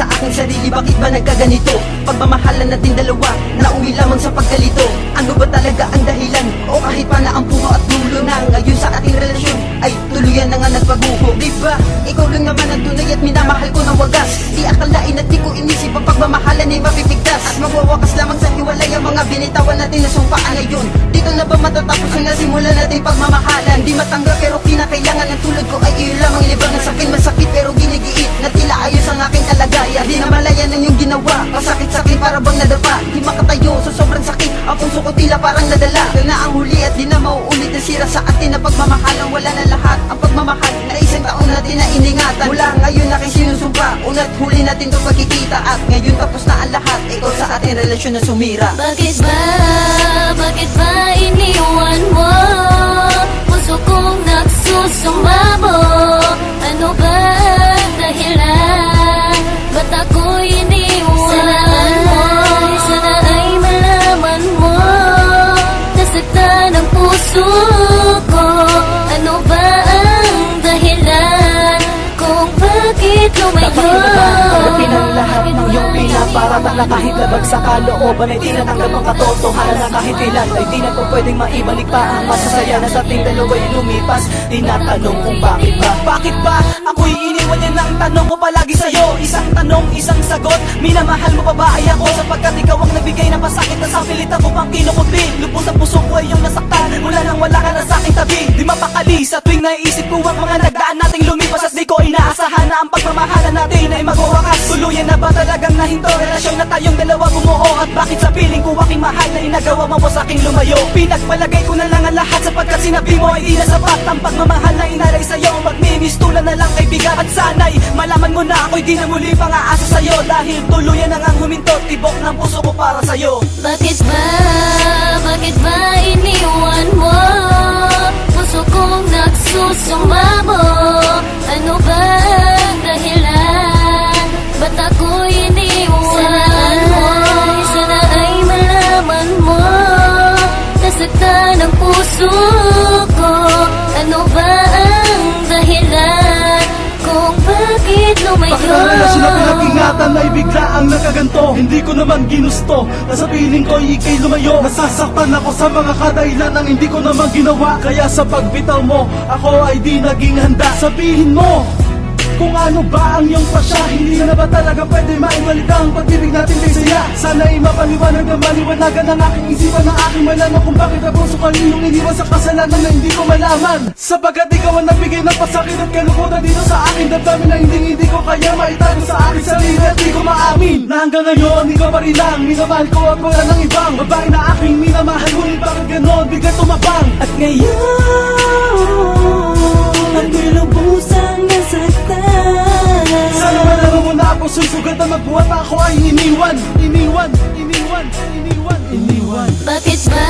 sa aking sarili, bakit ba nagkaganito? Pagmamahalan natin dalawa, nauwi lamang sa pagkalito. Ano ba talaga ang dahilan? O kahit pa na ang puno at dulo na ngayon sa ating relasyon ay tuluyan na nga nagpaguho. Diba, ikaw lang naman ang tunay at minamahal ko ng wagas. Di akalain at di ko inisip ang pagmamahalan ay mapipigtas at magwawakas lamang sa hiwalay ang mga binitawan natin na sumpaan ngayon. Dito na ba matatapos ang nasimulan natin pagmamahalan? Di matanggap pero kinakailangan ng tulad ko ay iyo lamang libang sa akin. Masakit pero ginigiit na tila ayos ang aking kalagayan. Di na malayan ang iyong ginawa, masakit sa akin para bang nadapa. Di makatayo sa sobrang sakit, ang puso ko tila parang nadala. Ito na ang huli at di na mauulit na sira sa atin na pagmamahalan. Wala na lahat ang pagmamahal na isang taon natin na iningatan. Mula ngayon aking sinusumpa, una't huli natin ito pagkikita. At ngayon tapos na ang lahat, ikaw sa ating relasyon na sumira. Bakit ba iniwan mo? Puso kong nagsusumamo. Ano ba ang dahilan? Ba't ako'y iniwan? Sana ay malaman mo. Nasaktan ang puso ko. Ano ba ang dahilan? Kung bakit lumayo? Tanggapin ang lahat ng iyong pinaparatan na kahit labag sa kalooban ay tinatanggap ang katotohanan na kahit ilan ay di na po pwedeng maibalik pa ang masasaya na sa ating dalawa'y lumipas. Tinatanong kung bakit ba? Bakit ba? Ako'y iniwan yan ang tanong ko palagi sa'yo. Isang tanong, isang sagot. Minamahal mo pa ba ay ako? Sapagkat ikaw ang nagbigay ng pasakit na sa pilit ako pang kinukupi. Lubos sa puso ko ay iyong nasaktan. Mula nang wala ka na sa aking tabi. Di mapakali sa tuwing naiisip ko ang mga nagdaan nating lumipas. At di ko inaasahan na ang pagmamahalan natin ay magwawakas. Tuluyan na ba talagang nahinto? Relasyon na tayong dalawa bumuo. At bakit sa piling ko aking mahal na inagawa mo sa aking lumayo? Pinagpalagay ko na lang ang lahat sapagkat sinabi mo ay di na sapat. Ang pagmamahal na inalay sa'yo, magmimistulan na lang kaibigan. At sana'y malaman mo na ako'y di na muli pang-aasa sa'yo. Dahil tuluyan na ngang huminto, tibok ng puso ko para sa'yo. Bakit ba iniwan mo? Puso kong nagsusumamo. Ano ba ang dahilan? Ba't ako'y iniwan? Sana ay malaman mo. Nasaktan ang puso ko. Ano ba ang dahilan? Kung bakit lumayo? Bakit ang relasyon na pinag-ingatan ay bigla ang nakaganto? Hindi ko naman ginusto na sa piling ko ikay lumayo. Nasasaktan ako sa mga kadailan ang hindi ko naman ginawa. Kaya sa pagbitaw mo, ako ay di naging handa. Sabihin mo kung ano ba ang iyong pasya. Hindi na ba talaga pwede maibalik ang pag-ibig natin kay saya? Sana'y mapaliwanag na maliwanagan ang aking isipan, ang aking malaman kung bakit ang puso ko iyong iniwan sa kasalanan na hindi ko malaman. Sapagat ikaw ang nagbigay ng pasakit at kalukutan dito sa aking damdamin na hindi ko kaya maitago sa aking sarili at di ko maamin na hanggang ngayon ikaw pa rin ang minamahal ko at wala ng ibang babae na aking minamahal. Ngunit bakit ganon bigla tumabang? At ngayon ako'y lubusang nasaktan. Sana malaman mo na ako susugat na magbuhat ako ay iniwan. Bakit ba